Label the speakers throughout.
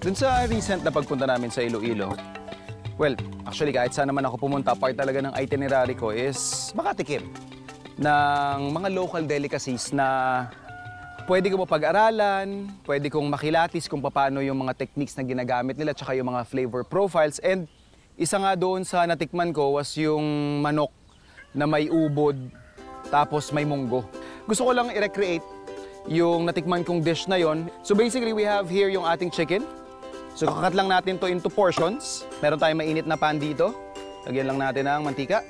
Speaker 1: Dun sa recent na pagpunta namin sa Iloilo, well, actually kahit saan naman ako pumunta, part talaga ng itinerary ko is makatikim ng mga local delicacies na pwede ko mapag-aralan, pwede kong makilatis kung paano yung mga techniques na ginagamit nila tsaka yung mga flavor profiles. And isa nga doon sa natikman ko was yung manok na may ubod tapos may munggo. Gusto ko lang i-recreate yung natikman kong dish na yon. So basically, we have here yung ating chicken. So kakat lang natin to into portions. Meron tayong mainit na pan dito. Lagyan lang natin ng mantika.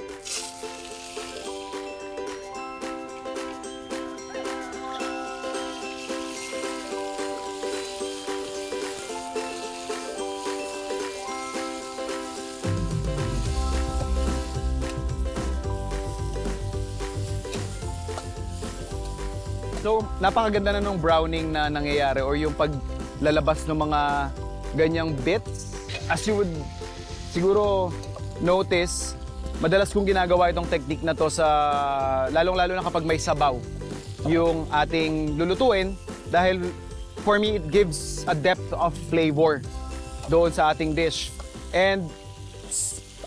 Speaker 1: So, napakaganda na nung browning na nangyayari or yung paglalabas ng mga ganyang bits. As you would siguro notice, madalas kong ginagawa itong technique na to sa lalong-lalo na kapag may sabaw yung ating lulutuin dahil for me it gives a depth of flavor doon sa ating dish. And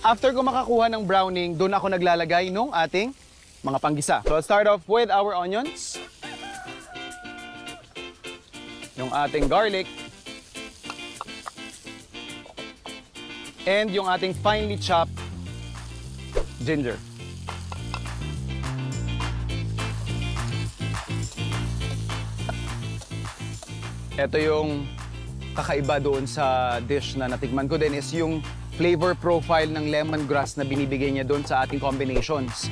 Speaker 1: after ko makakuha ng browning, doon ako naglalagay ng ating mga panggisa. So, let's start off with our onions. Yung ating garlic. And yung ating finely chopped ginger. Ito yung kakaiba doon sa dish na natikman ko din is yung flavor profile ng lemongrass na binibigay niya doon sa ating combinations.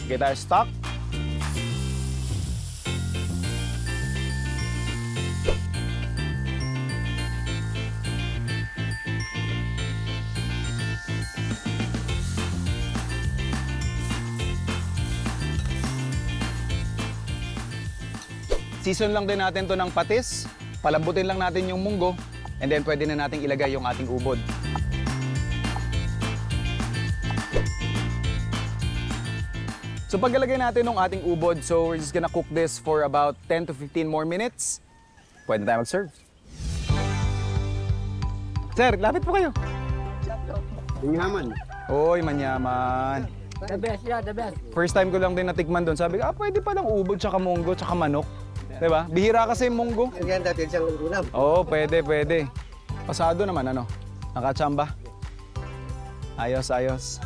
Speaker 1: Get our stock. Season lang din natin to ng patis, palambutin lang natin yung munggo, and then pwede na nating ilagay yung ating ubod. So pagkalagay natin ng ating ubod, so we're just gonna cook this for about 10 to 15 more minutes. Pwede tayo mag-serve. Sir, lapit po kayo.
Speaker 2: Manyaman.
Speaker 1: Oy, manyaman.
Speaker 3: The best, yeah, the best.
Speaker 1: First time ko lang din natikman doon. Sabi ko, pwede palang ubod, tsaka munggo, tsaka manok. Diba? Bihira kasi yung munggo.
Speaker 2: Yan dati siyang ulam.
Speaker 1: Oo, pwede. Pasado naman, ano? Nakachamba. Ayos.